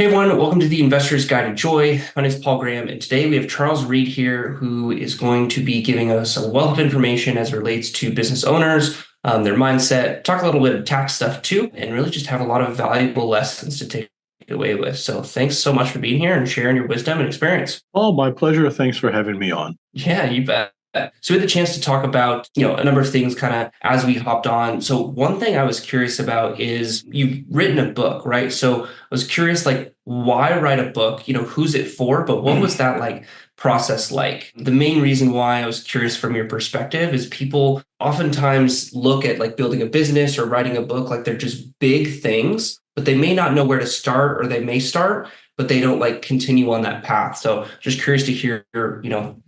Hey everyone, welcome to the Investor's Guide to Joy. My name is Paul Graham, and today we have Charles Reed here, who is going to be giving us a wealth of information as it relates to business owners, their mindset, talk a little bit of tax stuff too, and really just have a lot of valuable lessons to take away with. So thanks so much for being here and sharing your wisdom and experience. Oh, my pleasure. Thanks for having me on. Yeah, you bet. So we had the chance to talk about, a number of things kind of as we hopped on. So one thing I was curious about is you've written a book, right? So I was curious, like, why write a book? Who's it for? But what was that like process like? The main reason why I was curious from your perspective is people oftentimes look at like building a business or writing a book like they're just big things, but they may not know where to start, or they may start but they don't like continue on that path. So just curious to hear,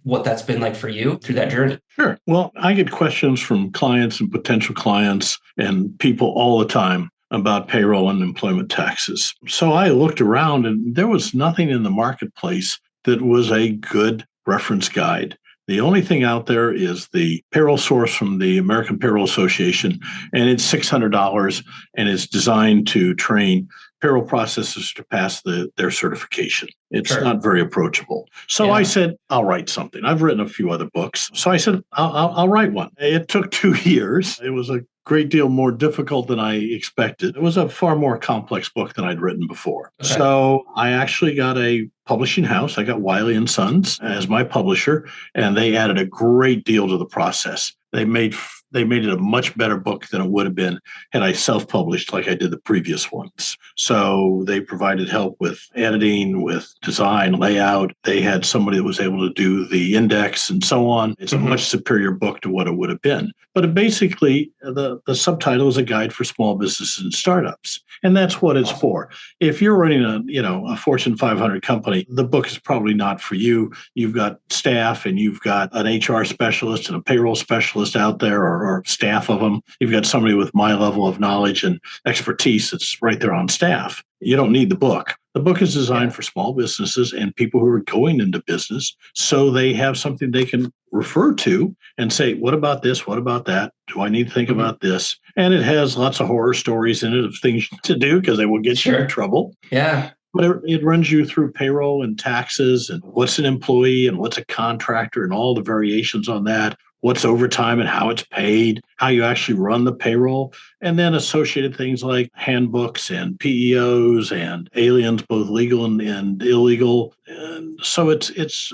what that's been like for you through that journey. Sure. Well, I get questions from clients and potential clients and people all the time about payroll and employment taxes. So I looked around and there was nothing in the marketplace that was a good reference guide. The only thing out there is the payroll source from the American Payroll Association, and it's $600 and it's designed to train payroll processors to pass their certification. It's Sure. not very approachable. So Yeah. I said, I'll write something. I've written a few other books. So I said, I'll write one. It took 2 years. It was a great deal more difficult than I expected. It was a far more complex book than I'd written before. Okay. So I actually got a publishing house. I got Wiley and Sons as my publisher, and they added a great deal to the process. They made it a much better book than it would have been had I self-published like I did the previous ones. So they provided help with editing, with design, layout. They had somebody that was able to do the index and so on. It's a much superior book to what it would have been. But basically, the subtitle is a guide for small businesses and startups. And that's what it's for. If you're running a Fortune 500 company, the book is probably not for you. You've got staff and you've got an HR specialist and a payroll specialist out there, or staff of them. You've got somebody with my level of knowledge and expertise that's right there on staff. You don't need the book. The book is designed for small businesses and people who are going into business, so they have something they can refer to and say, what about this? What about that? Do I need to think about this? And it has lots of horror stories in it of things to do because they will get you in trouble. Yeah. But it runs you through payroll and taxes and what's an employee and what's a contractor and all the variations on that, what's overtime and how it's paid, how you actually run the payroll, and then associated things like handbooks and PEOs and aliens, both legal and illegal. And so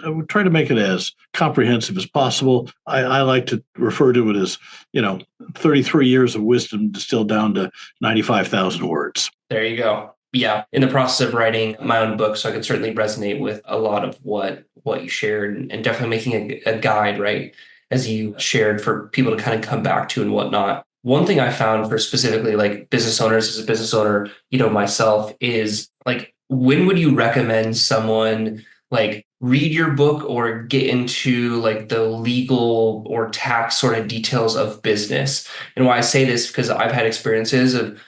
I would try to make it as comprehensive as possible. I like to refer to it as, 33 years of wisdom distilled down to 95,000 words. There you go. Yeah, in the process of writing my own book, so I could certainly resonate with a lot of what you shared, and definitely making a guide, right, as you shared for people to kind of come back to and whatnot. One thing I found for specifically like business owners, as a business owner, myself, is like, when would you recommend someone like read your book or get into like the legal or tax sort of details of business? And why I say this, because I've had experiences of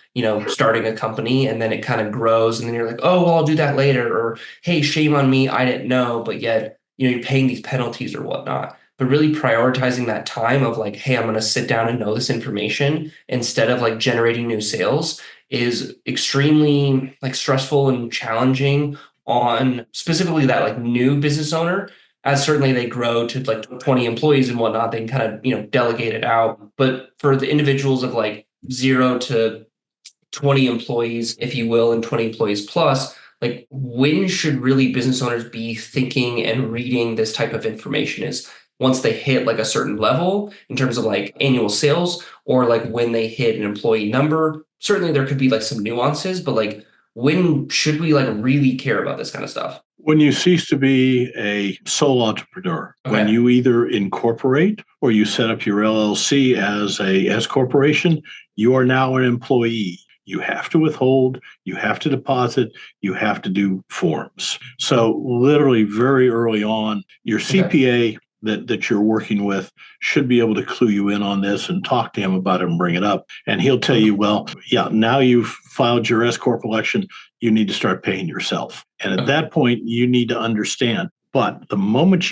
starting a company and then it kind of grows and then you're like, oh, well, I'll do that later. Or, hey, shame on me, I didn't know. But yet, you're paying these penalties or whatnot. But really prioritizing that time of like, hey, I'm going to sit down and know this information instead of like generating new sales is extremely like stressful and challenging on specifically that like new business owner. As certainly they grow to like 20 employees and whatnot, they can kind of, delegate it out. But for the individuals of like 0 to 20 employees, if you will, and 20 employees plus, like, when should really business owners be thinking and reading this type of information? Is once they hit like a certain level in terms of like annual sales, or like when they hit an employee number? Certainly there could be like some nuances, but like, when should we like really care about this kind of stuff? When you cease to be a sole entrepreneur, when Okay. you either incorporate or you set up your LLC as a S corporation, you are now an employee. You have to withhold, you have to deposit, you have to do forms. So literally very early on, your CPA that you're working with should be able to clue you in on this and talk to him about it and bring it up. And he'll tell you, well, yeah, now you've filed your S Corp election, you need to start paying yourself. And at that point, you need to understand. But the moment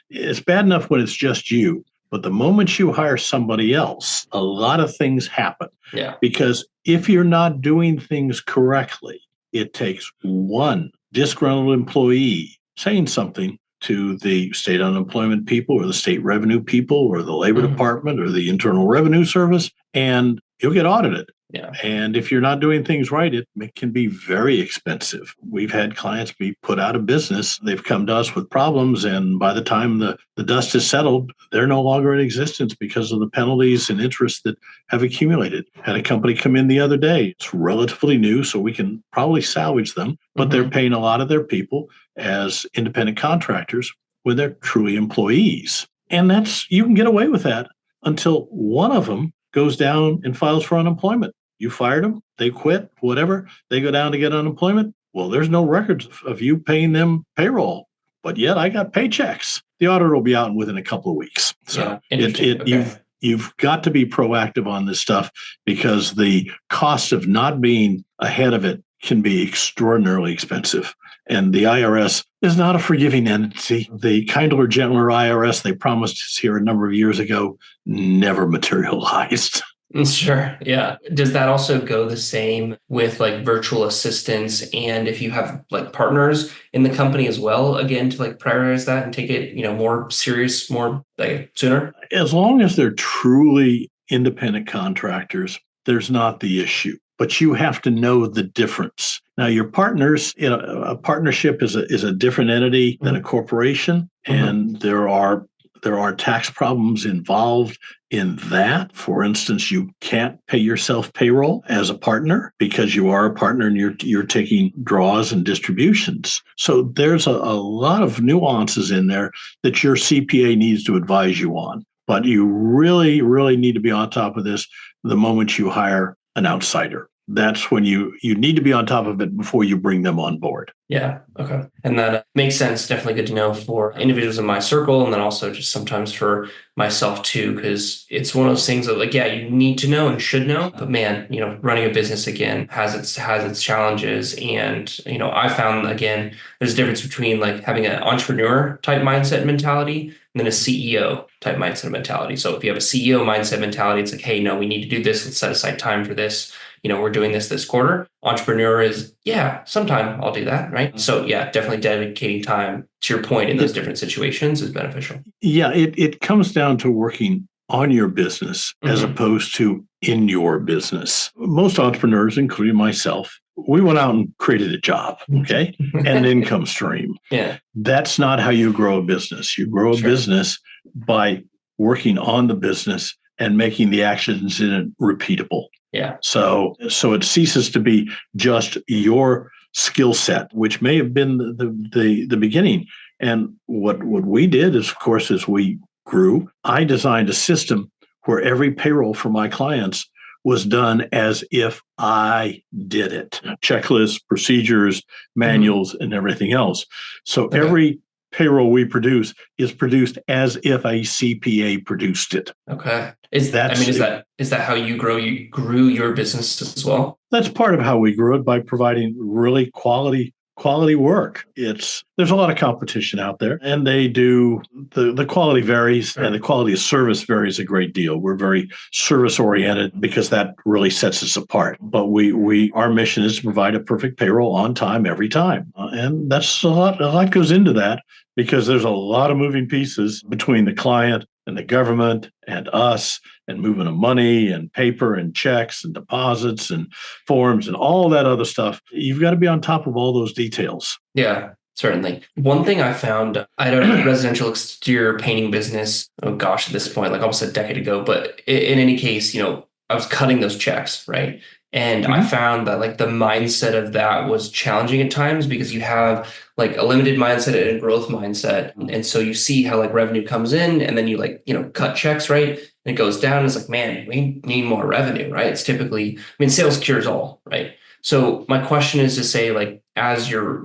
it's bad enough when it's just you, but the moment you hire somebody else, a lot of things happen. Yeah. Because if you're not doing things correctly, It takes one disgruntled employee saying something to the state unemployment people or the state revenue people or the labor department or the internal revenue service, and you'll get audited. Yeah. And if you're not doing things right, it can be very expensive. We've had clients be put out of business. They've come to us with problems, and by the time the dust is settled, they're no longer in existence because of the penalties and interest that have accumulated. Had a company come in the other day. It's relatively new, so we can probably salvage them, but they're paying a lot of their people as independent contractors when they're truly employees. And you can get away with that until one of them goes down and files for unemployment. You fired them, they quit, whatever, they go down to get unemployment. Well, there's no records of you paying them payroll, but yet I got paychecks. The auditor will be out within a couple of weeks. So you've got to be proactive on this stuff, because the cost of not being ahead of it can be extraordinarily expensive. And the IRS is not a forgiving entity. The kinder, gentler IRS they promised us here a number of years ago never materialized. Sure. Yeah. Does that also go the same with like virtual assistants? And if you have like partners in the company as well, again, to like prioritize that and take it, more serious, more like sooner? As long as they're truly independent contractors, there's not the issue. But you have to know the difference. Now, your partners, a partnership is a different entity than a corporation, and there are tax problems involved in that. For instance, you can't pay yourself payroll as a partner because you are a partner and you're taking draws and distributions. So there's a lot of nuances in there that your CPA needs to advise you on. But you really, really need to be on top of this the moment you hire an outsider. That's when you need to be on top of it before you bring them on board. Yeah. Okay. And that makes sense. Definitely good to know for individuals in my circle. And then also just sometimes for myself too, because it's one of those things that like, yeah, you need to know and should know, but man, running a business again has its challenges. And, I found again, there's a difference between like having an entrepreneur type mindset mentality and then a CEO type mindset mentality. So if you have a CEO mindset mentality, it's like, hey, no, we need to do this. Let's set aside time for this. We're doing this quarter. Entrepreneur is, yeah, sometime I'll do that, right? So yeah, definitely dedicating time to your point in those different situations is beneficial. Yeah, it comes down to working on your business as opposed to in your business. Most entrepreneurs, including myself, we went out and created a job, okay, and an income stream. Yeah. That's not how you grow a business. You grow a business by working on the business and making the actions in it repeatable. Yeah. So it ceases to be just your skill set, which may have been the beginning. And what we did is, of course, as we grew, I designed a system where every payroll for my clients was done as if I did it. Checklists, procedures, manuals, and everything else. So every payroll we produce is produced as if a CPA produced it. Okay. Is that how you grew your business as well? That's part of how we grew it, by providing really quality work. There's a lot of competition out there, and they do the quality varies, and the quality of service varies a great deal. We're very service oriented because that really sets us apart. But our mission is to provide a perfect payroll on time every time, and that's a lot goes into that, because there's a lot of moving pieces between the client and the government and us, and movement of money and paper and checks and deposits and forms and all that other stuff. You've got to be on top of all those details. Yeah, certainly. One thing I found, I had a residential exterior painting business, oh gosh, at this point, like almost a decade ago, but in any case, I was cutting those checks, right? And I found that like the mindset of that was challenging at times, because you have like a limited mindset and a growth mindset. And so you see how like revenue comes in, and then you like, cut checks, right? And it goes down. It's like, man, we need more revenue, right? It's typically, sales cures all, right? So my question is to say, like, as you're,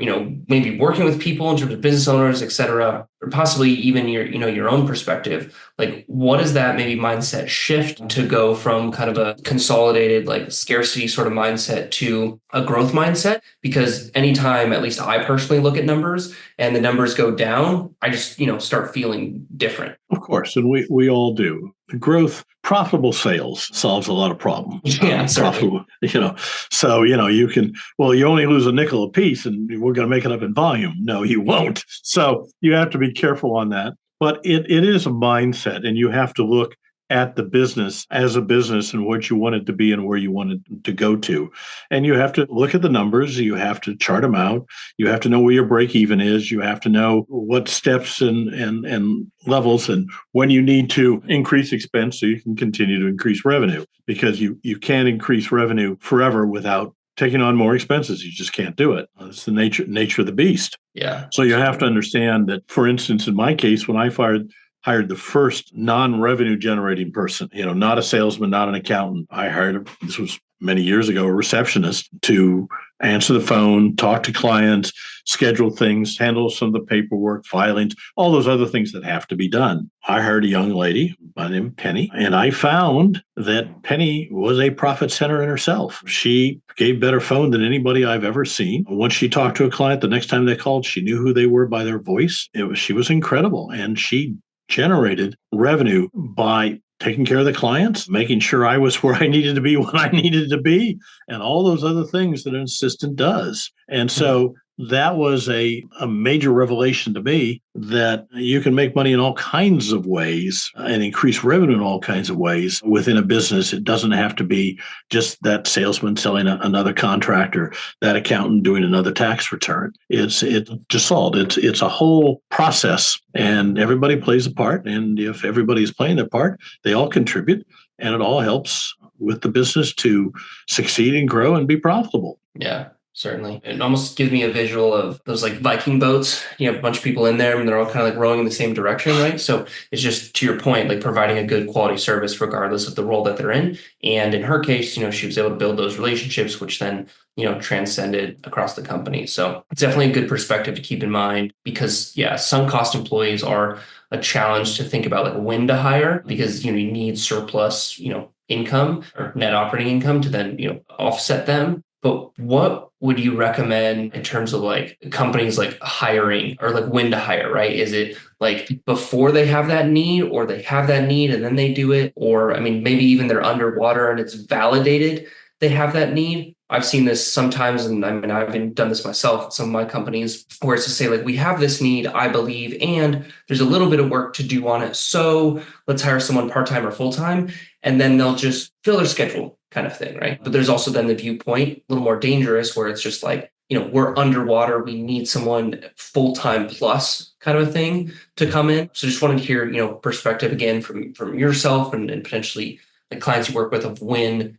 maybe working with people in terms of business owners, et cetera, or possibly even your own perspective, like, what is that maybe mindset shift to go from kind of a consolidated, like scarcity sort of mindset to a growth mindset? Because anytime, at least I personally look at numbers and the numbers go down, I just, start feeling different. Of course. And we all do. growth, profitable sales solves a lot of problems. Yeah, certainly. Profitable, so, you only lose a nickel a piece and we're going to make it up in volume. No, you won't. So you have to be careful on that. But it is a mindset, and you have to look at the business as a business and what you want it to be and where you want it to go to. And you have to look at the numbers. You have to chart them out. You have to know where your break even is. You have to know what steps and levels and when you need to increase expense so you can continue to increase revenue, because you can't increase revenue forever without taking on more expenses. You just can't do it. It's the nature of the beast. Yeah. So you have to understand that, for instance, in my case, when I hired the first non-revenue generating person, not a salesman, not an accountant. I hired, this was many years ago, a receptionist to answer the phone, talk to clients, schedule things, handle some of the paperwork, filings, all those other things that have to be done. I hired a young lady by the name of Penny, and I found that Penny was a profit center in herself. She gave better phone than anybody I've ever seen. Once she talked to a client, the next time they called, she knew who they were by their voice. She was incredible, and she generated revenue by taking care of the clients, making sure I was where I needed to be when I needed to be, and all those other things that an assistant does. And so that was a major revelation to me, that you can make money in all kinds of ways and increase revenue in all kinds of ways within a business. It doesn't have to be just that salesman selling another contractor, that accountant doing another tax return. It's just all. It's a whole process, and everybody plays a part. And if everybody's playing their part, they all contribute, and it all helps with the business to succeed and grow and be profitable. Yeah. Certainly. It almost gives me a visual of those like Viking boats. You have a bunch of people in there and they're all kind of like rowing in the same direction, right? So it's just, to your point, like providing a good quality service regardless of the role that they're in. And in her case, she was able to build those relationships, which then, transcended across the company. So it's definitely a good perspective to keep in mind, because yeah, sunk cost employees are a challenge to think about, like when to hire, because, you need surplus, income or net operating income to then, offset them. But what would you recommend in terms of like companies like hiring, or like when to hire, right? Is it like before they have that need, or they have that need and then they do it? Or, I mean, maybe even they're underwater and it's validated they have that need. I've seen this sometimes, and I mean, I've even done this myself at some of my companies, where it's to say like, we have this need, I believe, and there's a little bit of work to do on it. So let's hire someone part-time or full-time, and then they'll just fill their schedule kind of thing, right? But there's also then the viewpoint, a little more dangerous, where it's just like, we're underwater, we need someone full-time plus kind of a thing to come in. So just wanted to hear, perspective again from yourself and potentially the clients you work with, of when,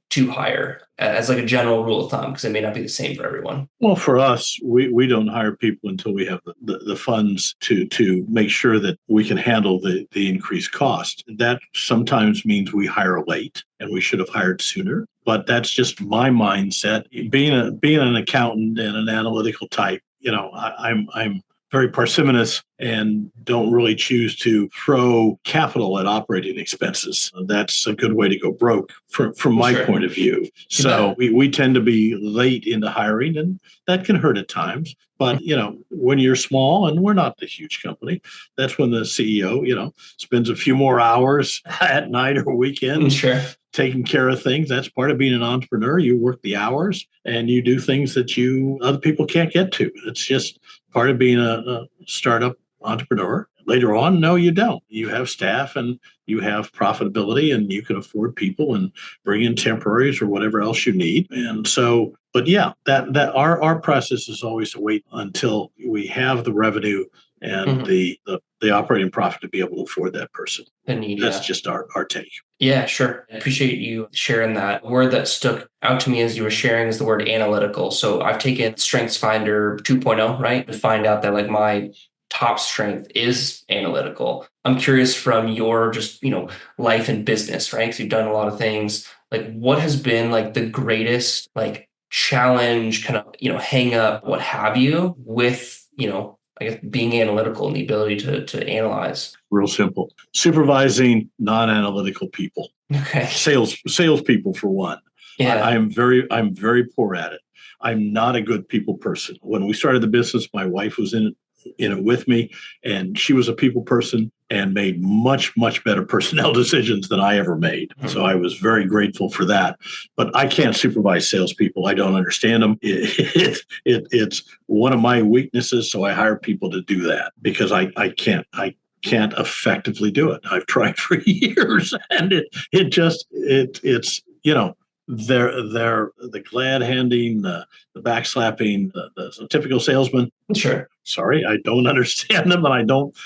to hire, as like a general rule of thumb, because it may not be the same for everyone. Well, for us, we don't hire people until we have the funds to make sure that we can handle the increased cost. That sometimes means we hire late, and we should have hired sooner. But that's just my mindset. Being an accountant and an analytical type, I'm very parsimonious and don't really choose to throw capital at operating expenses. That's a good way to go broke from my point of view. So we tend to be late into hiring, and that can hurt at times. But, when you're small, and we're not the huge company, that's when the CEO, spends a few more hours at night or weekends. Sure. Taking care of things. That's part of being an entrepreneur. You work the hours and you do things that other people can't get to. It's just part of being a startup entrepreneur. Later on, no, you don't. You have staff and you have profitability, and you can afford people and bring in temporaries or whatever else you need. And so, but yeah, that our process is always to wait until we have the revenue and the operating profit to be able to afford that person. That's just our take. Yeah, sure. I appreciate you sharing that. A word that stuck out to me as you were sharing is the word analytical. So I've taken StrengthsFinder 2.0, right, to find out that like my top strength is analytical. I'm curious, from your just, life and business, right? Because you've done a lot of things. Like, what has been like the greatest like challenge, kind of, hang up, what have you, with, I guess, being analytical and the ability to analyze? Real simple. Supervising non-analytical people. Okay. Salespeople, for one. Yeah. I'm very poor at it. I'm not a good people person. When we started the business, my wife was in it with me, and she was a people person. and made much, much better personnel decisions than I ever made. So I was very grateful for that. But I can't supervise salespeople. I don't understand them. It's one of my weaknesses. So I hire people to do that because I can't effectively do it. I've tried for years, and it's they're the glad handing, the backslapping, the typical salesman. Sure. Sorry, I don't understand them, and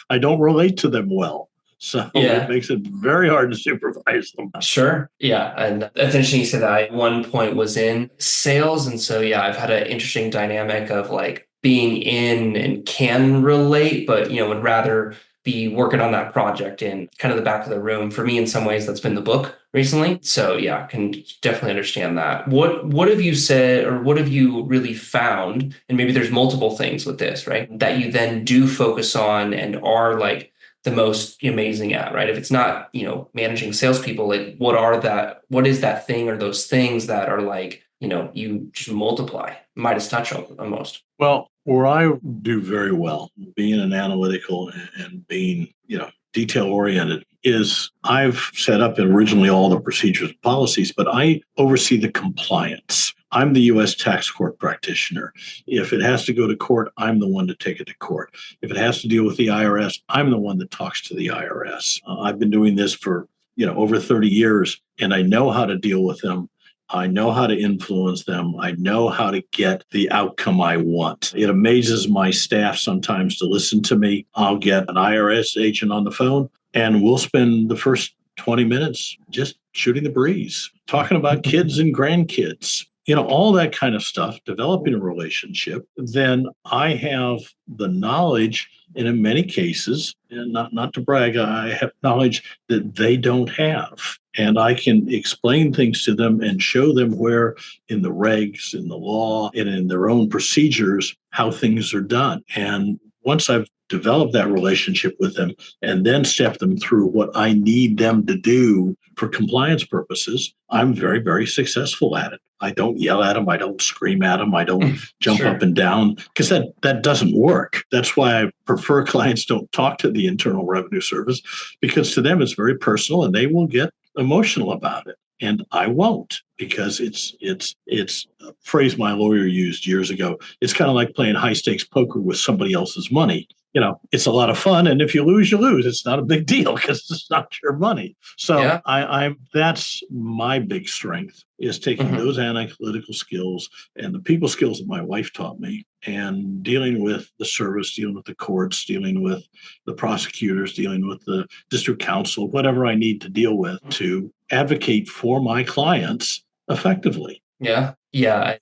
I don't relate to them well. So Yeah. it makes it very hard to supervise them. Sure. Yeah. And that's interesting you said that. I at one point was in sales. And so, yeah, I've had an interesting dynamic of like being in and can relate, but, would rather be working on that project in kind of the back of the room. For me, in some ways, that's been the book recently. So yeah, can definitely understand that. What have you said, or what have you really found? And maybe there's multiple things with this, right? That you then do focus on and are like the most amazing at, right? If it's not, managing salespeople, like what is that thing or those things that are like, you just multiply, Midas touch almost. Well, where I do very well, being an analytical and being, detail oriented, is I've set up originally all the procedures and policies, but I oversee the compliance. I'm the U.S. tax court practitioner. If it has to go to court, I'm the one to take it to court. If it has to deal with the IRS, I'm the one that talks to the IRS. I've been doing this for, over 30 years, and I know how to deal with them. I know how to influence them. I know how to get the outcome I want. It amazes my staff sometimes to listen to me. I'll get an IRS agent on the phone, and we'll spend the first 20 minutes just shooting the breeze, talking about kids and grandkids, all that kind of stuff, developing a relationship. Then I have the knowledge, and in many cases, and not to brag, I have knowledge that they don't have. And I can explain things to them and show them where in the regs, in the law, and in their own procedures, how things are done. And once I've developed that relationship with them and then step them through what I need them to do for compliance purposes, I'm very, very successful at it. I don't yell at them. I don't scream at them. I don't jump up and down, because that doesn't work. That's why I prefer clients don't talk to the Internal Revenue Service, because to them it's very personal and they will get emotional about it. And I won't, because it's a phrase my lawyer used years ago. It's kind of like playing high stakes poker with somebody else's money. It's a lot of fun, and if you lose, you lose. It's not a big deal because it's not your money. So yeah. That's my big strength, is taking those analytical skills and the people skills that my wife taught me, and dealing with the service, dealing with the courts, dealing with the prosecutors, dealing with the district council, whatever I need to deal with to advocate for my clients effectively. Yeah. Yeah.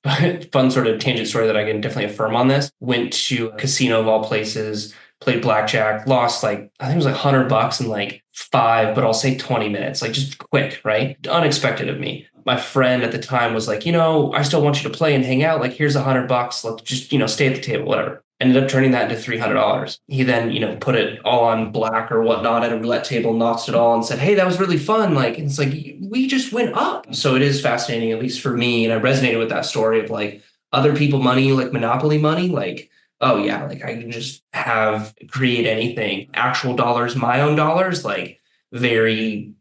Fun sort of tangent story that I can definitely affirm on this. Went to a casino of all places, played blackjack, lost I think it was like $100 in like 5, but I'll say 20 minutes, like just quick, right? Unexpected of me. My friend at the time was like, I still want you to play and hang out. Like, here's $100. Let's just, stay at the table, whatever. Ended up turning that into $300. He then, put it all on black or whatnot at a roulette table, notched it all and said, hey, that was really fun. Like, it's like, we just went up. So it is fascinating, at least for me. And I resonated with that story of like other people money, like Monopoly money, like, oh yeah, like I can just create anything, actual dollars, my own dollars, like very,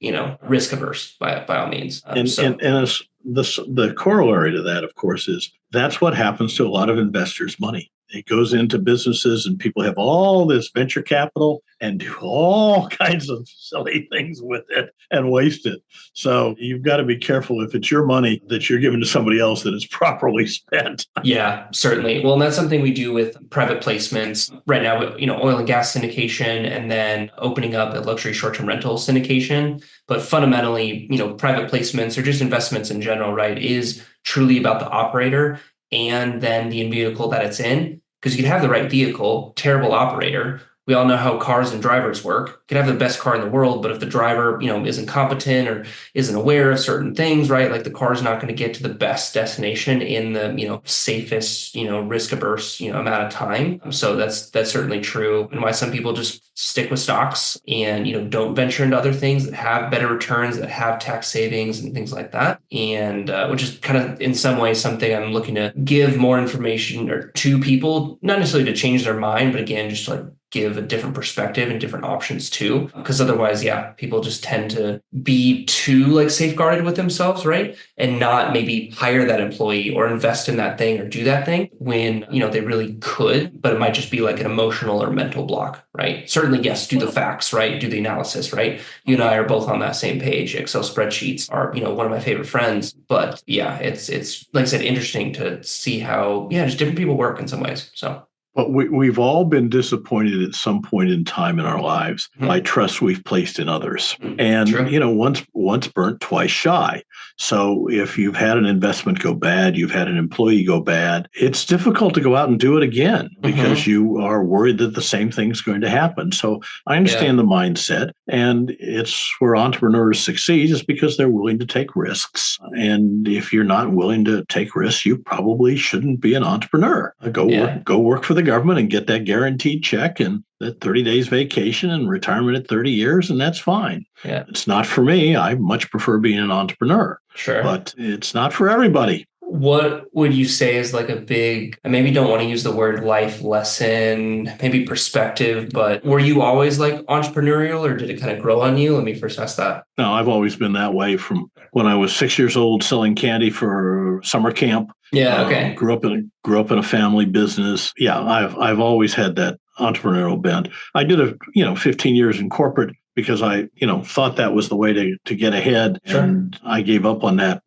risk averse by all means. And the corollary to that, of course, is that's what happens to a lot of investors' money. It goes into businesses and people have all this venture capital and do all kinds of silly things with it and waste it. So you've got to be careful, if it's your money that you're giving to somebody else, that it's properly spent. Yeah, certainly. Well, and that's something we do with private placements right now, oil and gas syndication, and then opening up a luxury short-term rental syndication. But fundamentally, private placements or just investments in general, right, is truly about the operator and then the vehicle that it's in. Because you can have the right vehicle, terrible operator. We all know how cars and drivers work. You can have the best car in the world, but if the driver, isn't competent or isn't aware of certain things, right? Like the car is not going to get to the best destination in the, safest, risk averse, amount of time. So that's certainly true. And why some people just stick with stocks and, don't venture into other things that have better returns, that have tax savings and things like that. And which is kind of in some ways something I'm looking to give more information or to people, not necessarily to change their mind, but again, just to like give a different perspective and different options too. Because otherwise, yeah, people just tend to be too like safeguarded with themselves, right? And not maybe hire that employee or invest in that thing or do that thing when, they really could, but it might just be like an emotional or mental block, right? Certainly, yes, do the facts, right? Do the analysis, right? You and I are both on that same page. Excel spreadsheets are, one of my favorite friends. But yeah, it's like I said, interesting to see how, just different people work in some ways. So. But we've all been disappointed at some point in time in our lives by trust we've placed in others. And, True. once burnt, twice shy. So if you've had an investment go bad, you've had an employee go bad, it's difficult to go out and do it again because you are worried that the same thing's going to happen. So I understand the mindset. And it's where entrepreneurs succeed is because they're willing to take risks. And if you're not willing to take risks, you probably shouldn't be an entrepreneur. Go work for the government and get that guaranteed check and that 30 days vacation and retirement at 30 years, and that's fine. Yeah. It's not for me. I much prefer being an entrepreneur. Sure. But it's not for everybody. What would you say is like a big, I maybe don't want to use the word life lesson, maybe perspective, but were you always like entrepreneurial or did it kind of grow on you? Let me first ask that. No, I've always been that way from when I was 6 years old selling candy for summer camp. Yeah, okay. Grew up in a family business. Yeah, I've always had that entrepreneurial bent. I did 15 years in corporate because I, thought that was the way to get ahead. Sure. And I gave up on that,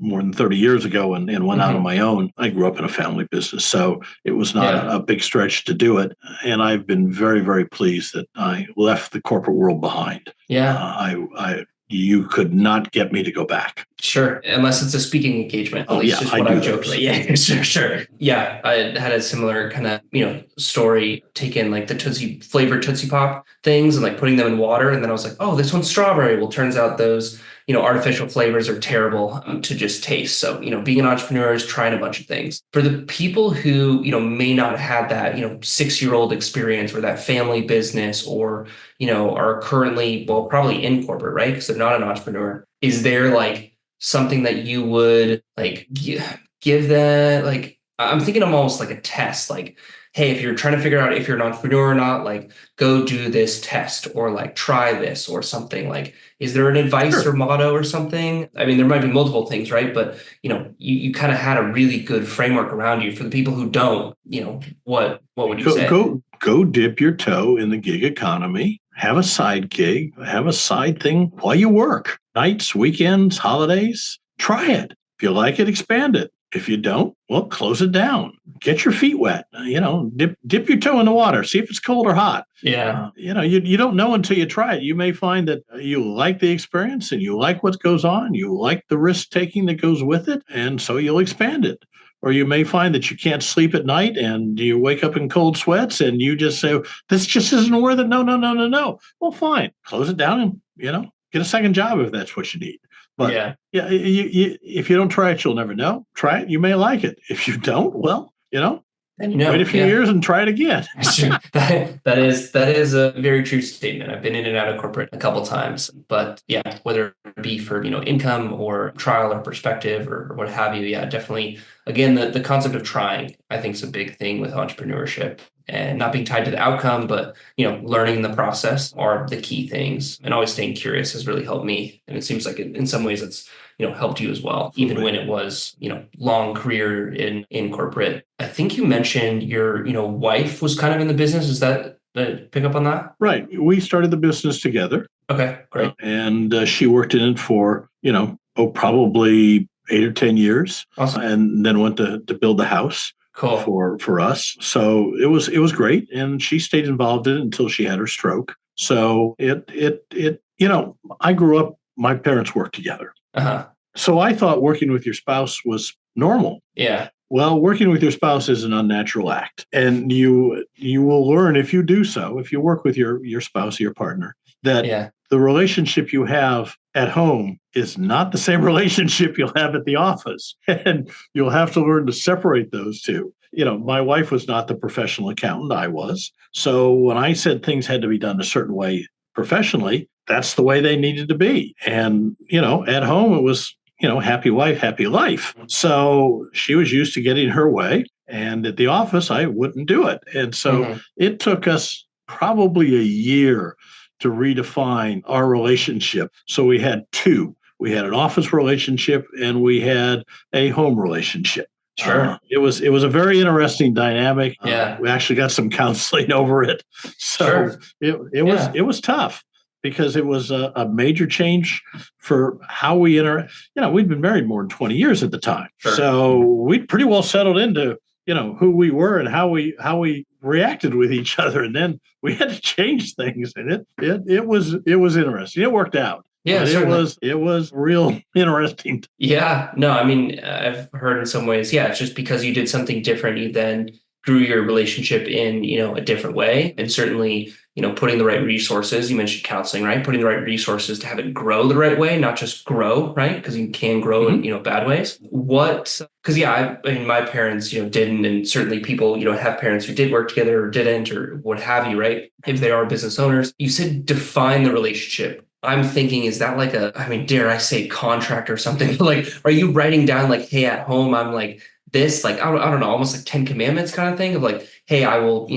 more than 30 years ago and went out on my own. I grew up in a family business, so it was not a big stretch to do it. And I've been very, very pleased that I left the corporate world behind. Yeah. You could not get me to go back. Sure. Unless it's a speaking engagement. At least just what I've joked about. Yeah, sure. Yeah. I had a similar kind of, story, taking like the flavored Tootsie Pop things and like putting them in water. And then I was like, oh, this one's strawberry. Well, turns out those, artificial flavors are terrible to just taste. So, being an entrepreneur is trying a bunch of things. For the people who, may not have that, 6-year-old experience or that family business or, are currently, well, probably in corporate, right? Because they're not an entrepreneur. Is there like something that you would like give them? Like, I'm thinking of almost like a test, like, hey, if you're trying to figure out if you're an entrepreneur or not, like go do this test or like try this or something. Like, is there an advice or motto or something? I mean, there might be multiple things, right? But, you kind of had a really good framework around you. For the people who don't, what would you say? Go dip your toe in the gig economy. Have a side gig, have a side thing while you work. Nights, weekends, holidays. Try it. If you like it, expand it. If you don't, well, close it down. Get your feet wet. Dip your toe in the water. See if it's cold or hot. Yeah. You don't know until you try it. You may find that you like the experience and you like what goes on. You like the risk taking that goes with it. And so you'll expand it. Or you may find that you can't sleep at night and you wake up in cold sweats and you just say, this just isn't worth it. No. Well, fine. Close it down and, get a second job if that's what you need. But if you don't try it, you'll never know. Try it. You may like it. If you don't, well, wait a few years and try it again. That is a very true statement. I've been in and out of corporate a couple times, but yeah, whether it be for, income or trial or perspective or what have you. Yeah, definitely. Again, the concept of trying, I think, is a big thing with entrepreneurship. And not being tied to the outcome, but, learning the process are the key things. And always staying curious has really helped me. And it seems like in some ways it's, helped you as well, even when it was, long career in corporate. I think you mentioned your, wife was kind of in the business. Is that pick up on that? Right. We started the business together. Okay, great. And she worked in it for, probably 8 or 10 years. Awesome. And then went to build the house. Cool. For us. So it was great. And she stayed involved in it until she had her stroke. So I grew up, my parents worked together. Uh-huh. So I thought working with your spouse was normal. Yeah. Well, working with your spouse is an unnatural act. And you will learn if you do so, if you work with your spouse, your partner, that the relationship you have at home is not the same relationship you'll have at the office. And you'll have to learn to separate those two. My wife was not the professional accountant, I was. So when I said things had to be done a certain way professionally, that's the way they needed to be. And, at home, it was, happy wife, happy life. So she was used to getting her way. And at the office, I wouldn't do it. And so Hmm. it took us probably a year to redefine our relationship. So we had two. We had an office relationship and we had a home relationship. Sure. It was a very interesting dynamic. Yeah. We actually got some counseling over it, so Sure. it was Yeah. it was tough because it was a major change for how we interact. We'd been married more than 20 years at the time, Sure. so we'd pretty well settled into who we were and how we reacted with each other, and then we had to change things, and it was interesting. It worked out, Yeah, but certainly. it was real interesting. Yeah, no, I mean, I've heard in some ways, yeah, it's just because you did something different, you then grew your relationship in, a different way. And certainly, putting the right resources, you mentioned counseling, right? Putting the right resources to have it grow the right way, not just grow, right? Because you can grow in, Mhm. bad ways. Because yeah, I mean, my parents, didn't, and certainly people, have parents who did work together or didn't, or what have you, right? If they are business owners, you said define the relationship. I'm thinking, is that like I mean, dare I say contract or something? Like, are you writing down like, hey, at home, I'm like this, like, I don't know, almost like 10 commandments kind of thing of like, hey, I will,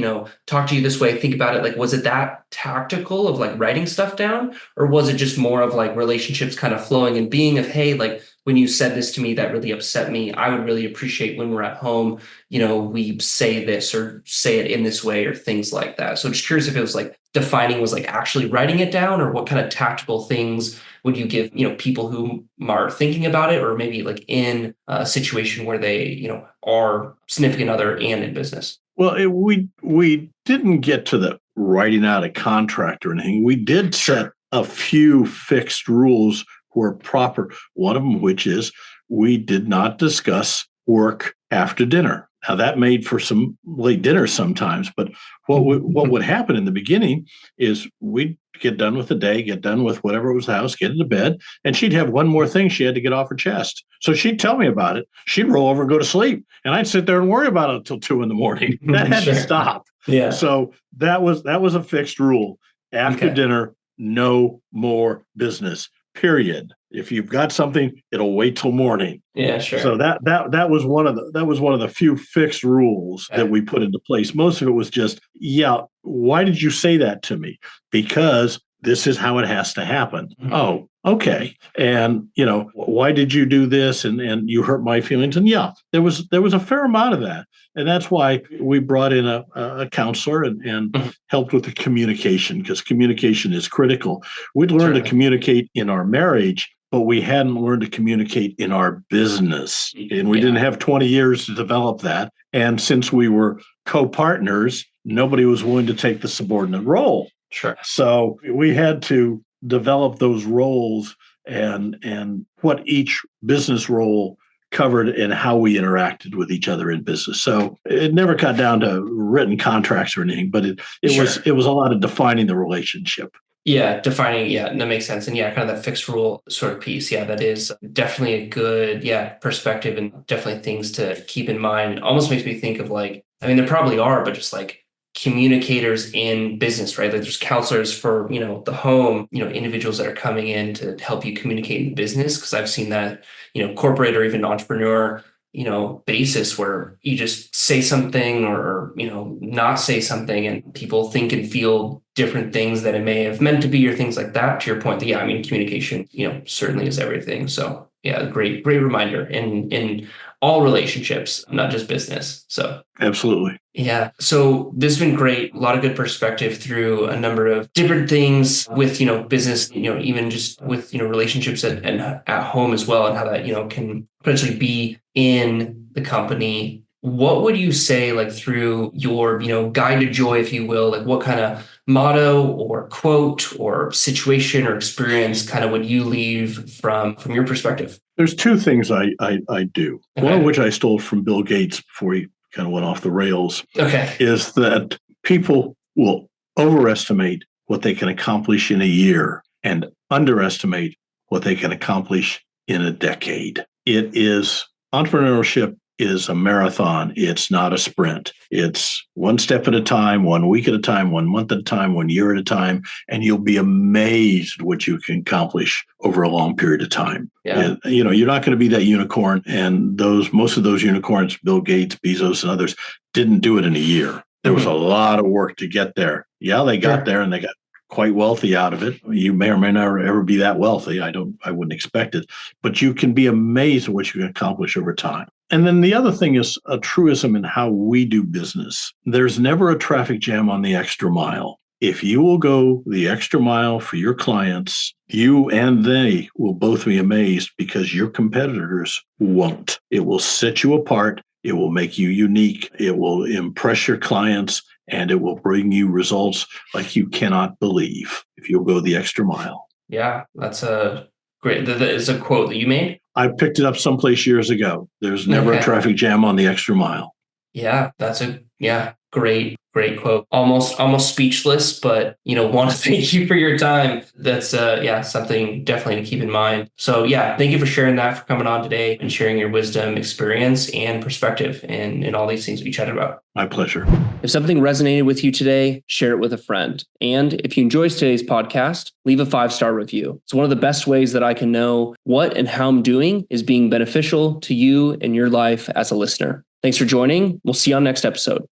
talk to you this way, think about it. Like, was it that tactical of like writing stuff down? Or was it just more of like relationships kind of flowing and being of, hey, like when you said this to me, that really upset me. I would really appreciate when we're at home, we say this or say it in this way or things like that. So just curious if it was like defining was like actually writing it down or what kind of tactical things would you give, people who are thinking about it or maybe like in a situation where they, are significant other and in business? Well, we didn't get to the writing out a contract or anything. We did set Sure. a few fixed rules were proper. One of them, which is we did not discuss work after dinner. Now that made for some late dinners sometimes, but what would happen in the beginning is we'd get done with the day, get done with whatever was the house, get into bed, and she'd have one more thing she had to get off her chest. So she'd tell me about it. She'd roll over and go to sleep, and I'd sit there and worry about it until 2 in the morning. That had to Sure. stop. Yeah. So that was a fixed rule. After Okay. dinner, no more business. Period. If you've got something, it'll wait till morning. Yeah, So sure. that was one of the few fixed rules that Okay. we put into place. Most of it was just, yeah, why did you say that to me? Because this is how it has to happen. Mhm. Oh, okay. And why did you do this? And you hurt my feelings. And yeah, there was a fair amount of that. And that's why we brought in a counselor and Mhm. helped with the communication, because communication is critical. We'd learned to Certainly. communicate in our marriage, but we hadn't learned to communicate in our business. And we didn't Yeah, have 20 years to develop that. And since we were co-partners, nobody was willing to take the subordinate role. sure. So we had to develop those roles and what each business role covered and how we interacted with each other in business. So it never got down to written contracts or anything, but it was Sure. it was a lot of defining the relationship. Yeah, defining, yeah, that makes sense. And yeah, kind of that fixed rule sort of piece. Yeah, that is definitely a good, yeah, perspective and definitely things to keep in mind. Almost makes me think of like, I mean, there probably are, but just like communicators in business, right? Like there's counselors for, the home, individuals that are coming in to help you communicate in business. Cause I've seen that, corporate or even entrepreneur, basis where you just say something or, not say something and people think and feel different things that it may have meant to be or things like that. To your point, yeah, I mean, communication, certainly is everything. So yeah, great reminder in all relationships, not just business. So Absolutely. yeah. So this has been great. A lot of good perspective through a number of different things with, business, even just with, relationships and at home as well, and how that, can potentially be in the company. What would you say, like through your, guide to joy, if you will, like what kind of motto or quote or situation or experience kind of would you leave from your perspective? There's two things I do. One of Okay. which I stole from Bill Gates before he kind of went off the rails, Okay. is that people will overestimate what they can accomplish in a year and underestimate what they can accomplish in a decade. It is entrepreneurship is a marathon. It's not a sprint. It's one step at a time, 1 week at a time, 1 month at a time, 1 year at a time, and you'll be amazed what you can accomplish over a long period of time. Yeah. You're not going to be that unicorn, and most of those unicorns, Bill Gates, Bezos, and others, didn't do it in a year. There was a lot of work to get there. Yeah, they got there and they got quite wealthy out of it. You may or may not ever be that wealthy. I wouldn't expect it, but you can be amazed at what you can accomplish over time. And then the other thing is a truism in how we do business. There's never a traffic jam on the extra mile. If you will go the extra mile for your clients, you and they will both be amazed because your competitors won't. It will set you apart. It will make you unique. It will impress your clients, and it will bring you results like you cannot believe if you'll go the extra mile. Yeah, that's a great, that is a quote that you made. I picked it up someplace years ago. There's never a traffic jam on the extra mile. Yeah, that's great quote. Almost speechless, but want to thank you for your time. That's something definitely to keep in mind. So thank you for sharing that, for coming on today and sharing your wisdom, experience, and perspective and all these things we chatted about. My pleasure. If something resonated with you today, share it with a friend. And if you enjoyed today's podcast, leave a 5-star review. It's one of the best ways that I can know what and how I'm doing is being beneficial to you and your life as a listener. Thanks for joining. We'll see you on next episode.